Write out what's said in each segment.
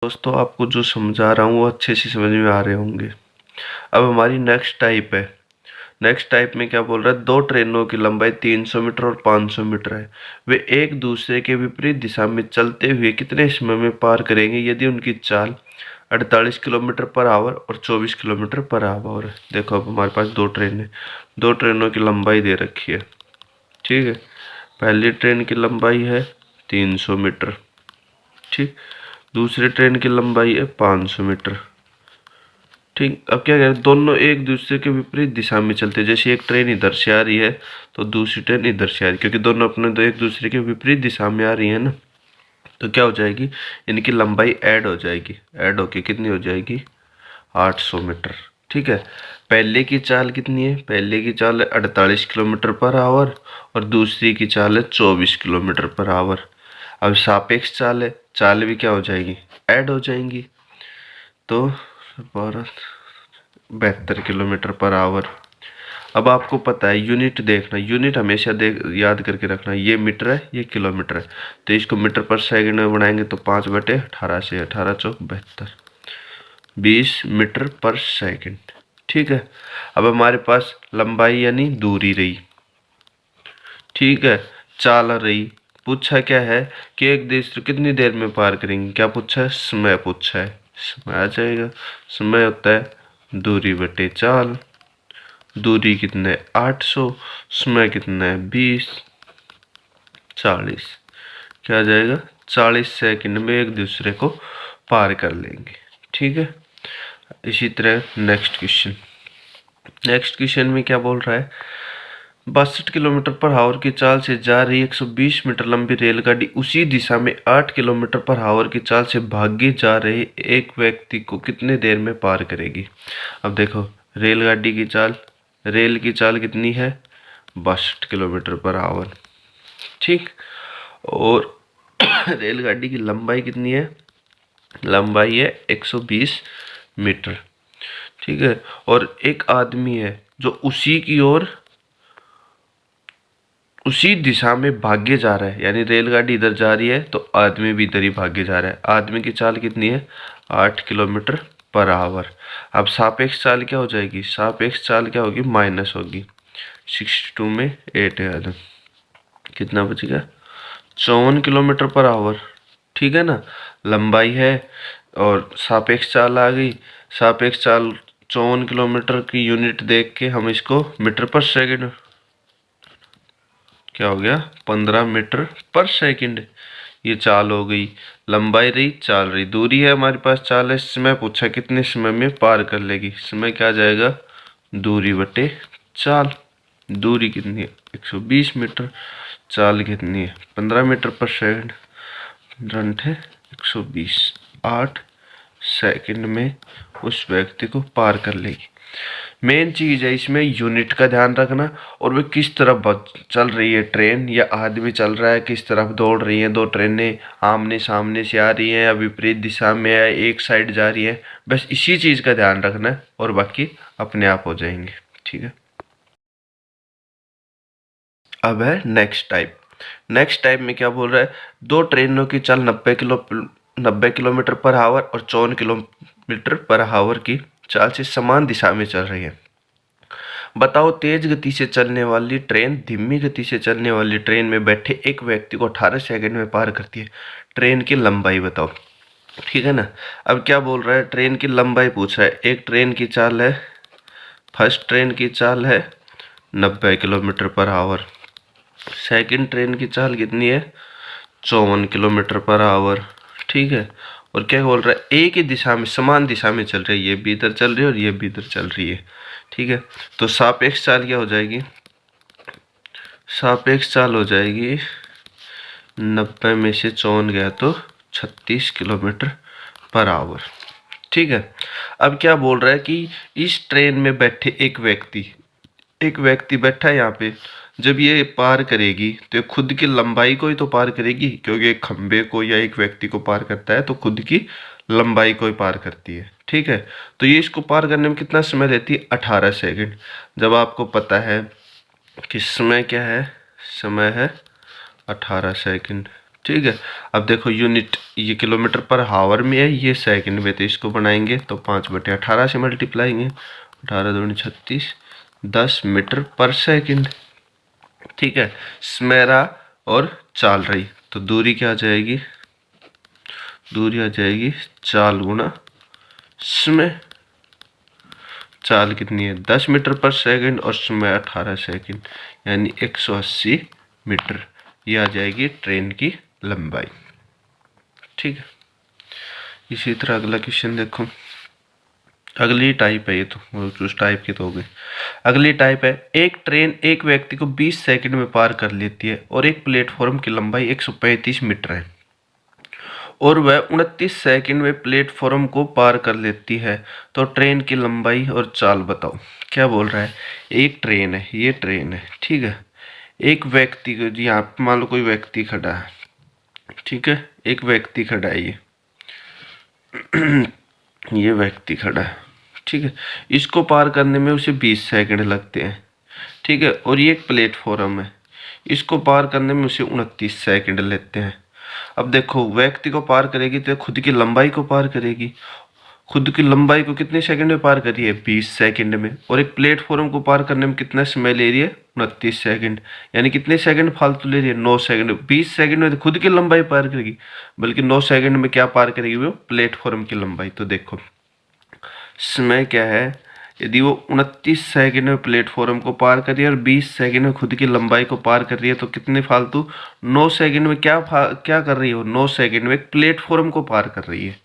दोस्तों आपको जो समझा रहा हूँ वो अच्छे से समझ में आ रहे होंगे। अब हमारी नेक्स्ट टाइप है। नेक्स्ट टाइप में क्या बोल रहा है, दो ट्रेनों की लंबाई 300 मीटर और 500 मीटर है। वे एक दूसरे के विपरीत दिशा में चलते हुए कितने समय में पार करेंगे यदि उनकी चाल 48 किलोमीटर पर आवर और 24 किलोमीटर पर आवर है। देखो अब हमारे पास दो ट्रेन है, दो ट्रेनों की लंबाई दे रखी है। ठीक है, पहली ट्रेन की लंबाई है 300 मीटर। ठीक, दूसरी ट्रेन की लंबाई है 500 मीटर। ठीक, अब क्या करें, दोनों एक दूसरे के विपरीत दिशा में चलते हैं। जैसे एक ट्रेन इधर से आ रही है तो दूसरी ट्रेन इधर से आ रही है, क्योंकि दोनों अपने दो एक दूसरे के विपरीत दिशा में आ रही है ना। तो क्या हो जाएगी, इनकी लंबाई ऐड हो जाएगी, ऐड होके कितनी हो जाएगी 800 मीटर। ठीक है, पहले की चाल कितनी है, पहले की चाल है 48 किलोमीटर पर आवर और दूसरी की चाल है 24 किलोमीटर पर आवर। अब सापेक्ष चाल है, चाल भी क्या हो जाएगी, ऐड हो जाएंगी। तो 72 किलोमीटर पर आवर। अब आपको पता है यूनिट देखना, यूनिट हमेशा याद करके रखना, ये मीटर है ये किलोमीटर है। तो इसको मीटर पर सेकंड में बनाएंगे तो 5/18 से 18 चौक 72, 20 मीटर पर सेकंड। ठीक है, अब हमारे पास लंबाई यानी दूरी रही। ठीक है, चाल रही। पूछा क्या है कि एक देश तो कितनी देर में पार करेंगे, क्या पूछा है, समय पूछा है। समय आ जाएगा, समय होता है दूरी बटे चाल। दूरी कितना है 800, समय कितना है 20, 40। क्या आ जाएगा, 40 सेकंड में एक दूसरे को पार कर लेंगे। ठीक है, इसी तरह नेक्स्ट क्वेश्चन। नेक्स्ट क्वेश्चन में क्या बोल रहा है, 62 किलोमीटर पर आवर की चाल से जा रही 120 मीटर लंबी रेलगाड़ी उसी दिशा में 8 किलोमीटर पर आवर की चाल से भागे जा रहे एक व्यक्ति को कितने देर में पार करेगी। अब देखो, रेलगाड़ी की चाल, रेल की चाल कितनी है 62 किलोमीटर पर आवर। ठीक, और रेलगाड़ी की लंबाई कितनी है, लंबाई है 120 मीटर। ठीक है, और एक आदमी है जो उसी दिशा में भागे जा रहा है, यानी रेलगाड़ी इधर जा रही है तो आदमी भी इधर ही भागे जा रहा है। आदमी की चाल कितनी है 8 किलोमीटर पर आवर। अब सापेक्ष चाल क्या हो जाएगी, सापेक्ष चाल क्या होगी, माइनस होगी। 62 में 8 है, कितना बचेगा 54 किलोमीटर पर आवर। ठीक है ना, लंबाई है और सापेक्ष चाल आ गई। सापेक्ष चाल 54 किलोमीटर की यूनिट देख के हम इसको मीटर पर सेकंड, क्या हो गया 15 मीटर पर सेकंड। ये चाल हो गई, लंबाई रही, चाल रही, दूरी है हमारे पास, चाल है। समय पूछा कितने समय में पार कर लेगी, समय क्या आ जाएगा दूरी बटे चाल। दूरी कितनी है 120 मीटर, चाल कितनी है 15 मीटर पर सेकंड, 120, 8 सेकंड में उस व्यक्ति को पार कर लेगी। मेन चीज है इसमें यूनिट का ध्यान रखना, और वे किस तरफ चल रही है ट्रेन या आदमी चल रहा है, किस तरफ दौड़ रही हैं, दो ट्रेनें आमने सामने से आ रही हैं या विपरीत दिशा में है, एक साइड जा रही है। बस इसी चीज का ध्यान रखना है और बाकी अपने आप हो जाएंगे। ठीक है, अब है नेक्स्ट टाइप। नेक्स्ट टाइप में क्या बोल रहा है, दो ट्रेनों की चाल 90 किलोमीटर पर आवर और 54 किलोमीटर पर आवर की चाल से समान दिशा में चल रही है। बताओ तेज गति से चलने वाली ट्रेन धीमी गति से चलने वाली ट्रेन में बैठे एक व्यक्ति को 18 सेकंड में पार करती है। ट्रेन की लंबाई बताओ। ठीक है ना, अब क्या बोल रहा है, ट्रेन की लंबाई पूछ रहा है। एक ट्रेन की चाल है, फर्स्ट ट्रेन की चाल है 90 kilometre per hour. Second train की चाल कितनी है 54 किलोमीटर पर आवर। ठीक है, और क्या बोल रहा है, एक ही दिशा में समान दिशा में चल रही है, ये भी इधर चल रही है और ये भी इधर चल रही है। ठीक है, तो सापेक्ष चाल क्या हो जाएगी, सापेक्ष चाल हो जाएगी 90 में से 54 गया तो 36 किलोमीटर पर आवर। ठीक है, अब क्या बोल रहा है कि इस ट्रेन में बैठे एक व्यक्ति बैठा है यहाँ पे, जब ये पार करेगी तो ये खुद की लंबाई को ही तो पार करेगी, क्योंकि एक खंबे को या एक व्यक्ति को पार करता है तो खुद की लंबाई को ही पार करती है। ठीक है, तो ये इसको पार करने में कितना समय लेती है 18 सेकंड। जब आपको पता है कि समय क्या है, समय है 18 सेकंड। ठीक है। अब देखो यूनिट ये किलोमीटर पर हावर में है, ये सेकंड में, तो इसको बनाएंगे तो 5/18 से मल्टीप्लाएंगे, 18 दूनी 36, 10 मीटर पर सेकंड। ठीक है। स्मेरा और चाल रही, तो दूरी क्या आ जाएगी, दूरी आ जाएगी चाल गुना समय। चाल कितनी है 10 मीटर पर सेकंड और समय 18 सेकंड, यानी 180 मीटर। ये आ जाएगी ट्रेन की लंबाई। ठीक है। इसी तरह अगला क्वेश्चन देखो, अगली टाइप है ये, तो उस टाइप की तो हो गई। अगली टाइप है, एक ट्रेन एक व्यक्ति को 20 सेकंड में पार कर लेती है और एक प्लेटफॉर्म की लंबाई 135 मीटर है और वह 29 सेकंड में प्लेटफॉर्म को पार कर लेती है, तो ट्रेन की लंबाई और चाल बताओ। क्या बोल रहा है, एक ट्रेन है, ये ट्रेन है, ठीक है। एक व्यक्ति को, यहाँ मान लो कोई व्यक्ति खड़ा है, ठीक है, एक व्यक्ति खड़ा है, ये व्यक्ति खड़ा है, ठीक है। इसको पार करने में उसे 20 सेकंड लगते हैं, ठीक है। और ये एक प्लेटफॉर्म है, इसको पार करने में उसे 29 सेकंड लेते हैं। अब देखो, व्यक्ति को पार करेगी तो खुद की लंबाई को पार करेगी, खुद की लंबाई को कितने सेकंड में पार करी है, 20 सेकंड में। और एक प्लेटफॉर्म को पार करने में कितना समय ले रही है, 29 सेकंड, यानी कितने सेकंड फालतू ले रही है, 9 सेकंड। 20 सेकंड में तो खुद की लंबाई पार करेगी, बल्कि 9 सेकंड में क्या पार करेगी, वो प्लेटफॉर्म की लंबाई। तो देखो समय क्या है, यदि वो 29 सेकंड में प्लेटफॉर्म को पार कर रही है और 20 सेकंड में खुद की लंबाई को पार कर रही है, तो कितने फालतू 9 सेकंड में क्या कर रही है, वो 9 सेकंड में एक प्लेटफॉर्म को पार कर रही है।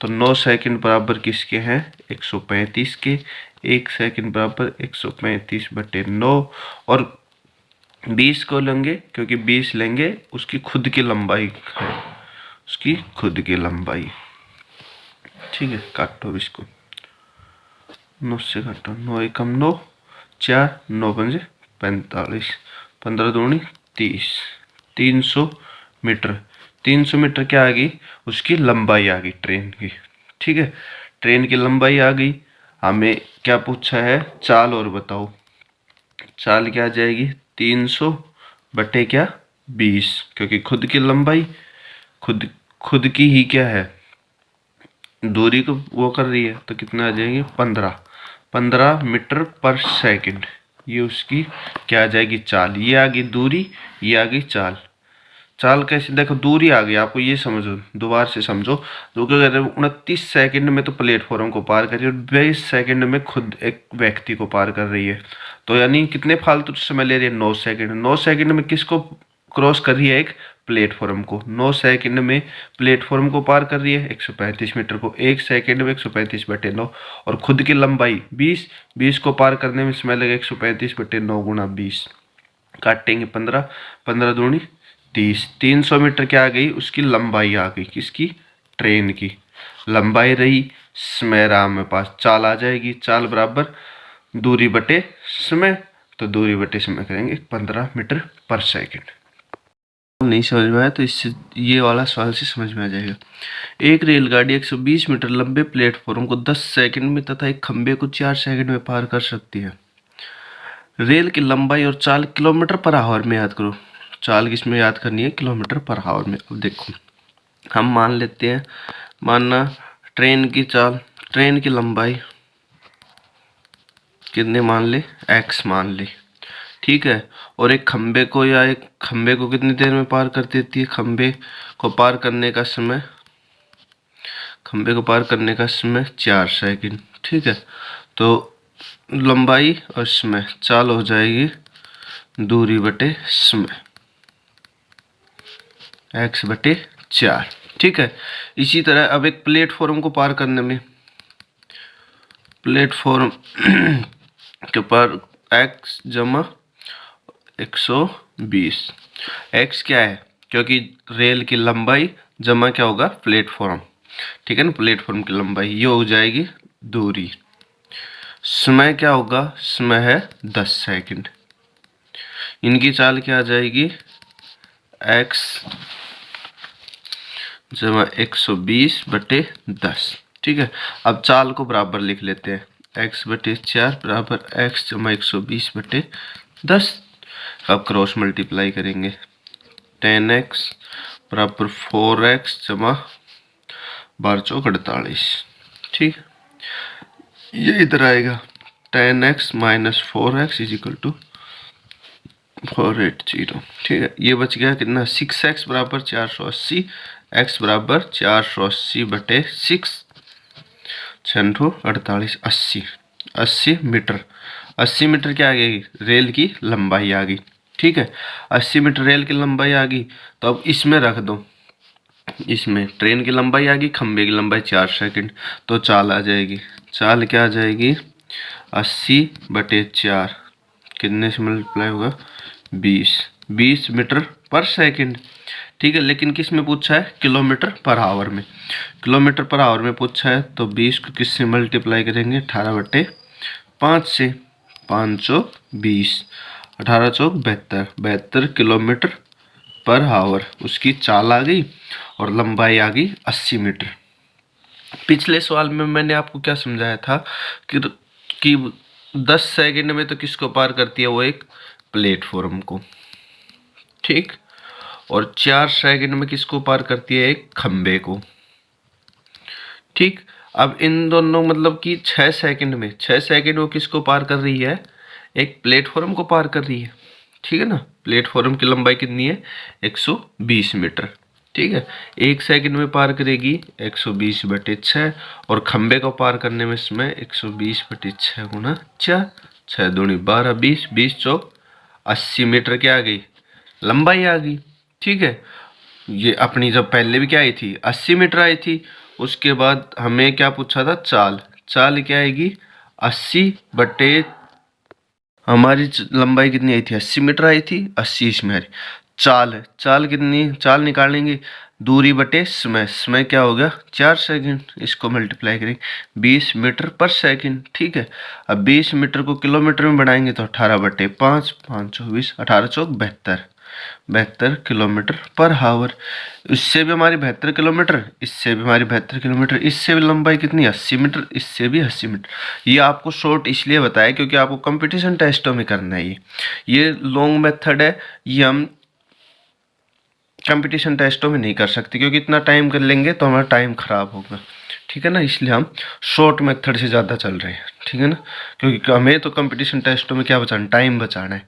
तो 9 सेकंड बराबर किसके हैं, 135 के। 1 सेकंड बराबर 135/9, और 20 को लेंगे, क्योंकि 20 लेंगे उसकी खुद की लंबाई है, उसकी खुद की लंबाई। ठीक है, काटो इसको, 9 से काटो, 9 एकम 9, 4, 9 पंजे 45, 15 दूनी 30, 300 मीटर। 300 मीटर क्या आ गई, उसकी लंबाई आ गई ट्रेन की। ठीक है, ट्रेन की लंबाई आ गई। हमें क्या पूछा है, चाल और बताओ। चाल क्या आ जाएगी, 300 बटे क्या 20, क्योंकि खुद की लंबाई खुद की ही क्या है, दूरी को वो कर रही है, तो कितना आ जाएगी 15 मीटर पर सेकंड। ये उसकी क्या आ जाएगी, चाल। ये आ गई दूरी, ये आ गई चाल। चाल कैसे, देखो दूरी आ गई, आपको ये समझो, दोबारा से समझो। जो क्या कह रहे हैं, 29 सेकंड में तो प्लेटफॉर्म को पार कर रही है और 20 सेकंड में खुद एक व्यक्ति को पार कर रही है, तो यानी कितने फालतू समय ले रही है, 9 सेकंड। 9 सेकंड में किसको क्रॉस कर रही है, एक प्लेटफॉर्म को। 9 सेकंड में प्लेटफॉर्म को पार कर रही है, 135 मीटर को। 1 सेकंड में 135/9, और खुद की लंबाई 20, 20 को पार करने में समय लगेगा 135/9 गुणा 20, काटेंगे 15, 15 दूनी 30। 300 मीटर क्या आ गई, उसकी लंबाई आ गई, किसकी, ट्रेन की लंबाई रही। समय रहा हमें पास, चाल आ जाएगी। चाल बराबर दूरी बटे समय, तो दूरी बटे समय करेंगे 15 मीटर पर सेकंड। नहीं समझ में आया तो इससे ये वाला सवाल से समझ में आ जाएगा। एक रेलगाड़ी 120 मीटर लंबे प्लेटफॉर्म को 10 सेकंड में तथा एक खंबे को 4 सेकंड में पार कर सकती है। रेल की लंबाई और चाल किलोमीटर पर आवर में याद करो। चाल किसमें याद करनी है, किलोमीटर पर आवर में। अब देखो, हम मान लेते हैं, मानना ट्रेन की चाल, ट्रेन की लंबाई कितने मान ले, x मान ले, ठीक है। और एक खंबे को, या एक खंबे को कितनी देर में पार कर देती है, खंबे को पार करने का समय, खंबे को पार करने का समय 4 सेकंड, ठीक है। तो लंबाई और समय, चाल हो जाएगी दूरी बटे समय, x बटे 4, ठीक है। इसी तरह अब एक प्लेटफॉर्म को पार करने में, प्लेटफॉर्म के पार x जमा 120, x क्या है, क्योंकि रेल की लंबाई जमा क्या होगा, प्लेटफॉर्म, ठीक है ना, प्लेटफॉर्म की लंबाई, ये हो जाएगी दूरी। समय क्या होगा, समय है 10 सेकंड। इनकी चाल क्या आ जाएगी, x जमा 120/10, ठीक है। अब चाल को बराबर लिख लेते हैं, x बटे 4 बराबर x जमा 120/10। अब क्रॉस मल्टीप्लाई करेंगे, 10x बराबर 4x जमा 12 चौक 48। ठीक, ये इधर आएगा 10x minus 4x is equal to 480। ठीक है, ये बच गया कितना 6x बराबर 480, x बराबर 480 बटे 6 6 48 80 मीटर। 80 मीटर क्या आ गई, रेल की लंबाई आ गई। ठीक है, 80 मीटर रेल की लंबाई आ गई। तो अब इसमें रख दो, इसमें ट्रेन की लंबाई आ गई, खंबे की लंबाई 4 सेकंड, तो चाल आ जाएगी। चाल क्या आ जाएगी 80 बटे 4, कितने से मल्टीप्लाई होगा 20 मीटर पर सेकंड। ठीक है, लेकिन किस में पूछा है, किलोमीटर पर आवर में। किलोमीटर पर आवर में पूछा है, तो 20 को किस से मल्टीप्लाई करेंगे 18 बटे 5 से, 5 चौक 20, 18 चौक 72, 72 किलोमीटर पर आवर उसकी चाल आ गई और लंबाई आ गई 80 मीटर। पिछले सवाल में मैंने आपको क्या समझाया था कि 10 सेकंड में तो किसको पार करती है, वो एक प्लेटफॉर्म को। ठीक, और 4 सेकंड में किसको पार करती है, एक खंबे को। ठीक, अब इन दोनों मतलब कि 6 सेकंड में, 6 सेकंड वो किसको पार कर रही है, एक प्लेटफॉर्म को पार कर रही है। ठीक है ना, प्लेटफॉर्म की लंबाई कितनी है 120 मीटर। ठीक है, 1 सेकंड में पार करेगी 120 बटे 6, और खंबे को पार करने में इसमें 120 बटे 6 गुना 4, 6 दूनी 12, 20, 20 चौक 80 मीटर क्या आ गई, लंबाई आ गई। ठीक है, ये अपनी जब पहले भी क्या आई थी 80 मीटर आई थी, उसके बाद हमें क्या पूछा था, चाल। चाल क्या आएगी 80 बटे, हमारी लंबाई कितनी आई थी 80 मीटर आई थी, 80 इसमें आ रही। चाल है, चाल कितनी, चाल निकालेंगे दूरी बटे समय, समय क्या होगा 4 सेकंड, इसको मल्टीप्लाई करेंगे 20 मीटर पर सेकंड। ठीक है, अब 20 मीटर को किलोमीटर में बढ़ाएंगे तो 18 बटे 5, 5 24, 18 चौक 72, 72 किलोमीटर पर हावर। इससे भी हमारी 72 किलोमीटर, इससे भी हमारी 72 किलोमीटर, इससे भी लंबाई कितनी 80 मीटर, इससे भी 80 मीटर। ये आपको शॉर्ट इसलिए बताया क्योंकि आपको कंपटीशन टेस्टों में करना है। ये लॉन्ग मेथड है, ये हम कंपटीशन टेस्टों में नहीं कर सकते क्योंकि इतना टाइम कर लेंगे तो हमारा टाइम खराब होगा। ठीक है ना, इसलिए हम शॉर्ट मेथड से ज़्यादा चल रहे हैं। ठीक है ना, क्योंकि हमें तो कंपटीशन टेस्टों में क्या बचाना, टाइम बचाना है।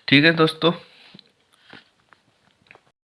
ठीक है दोस्तों।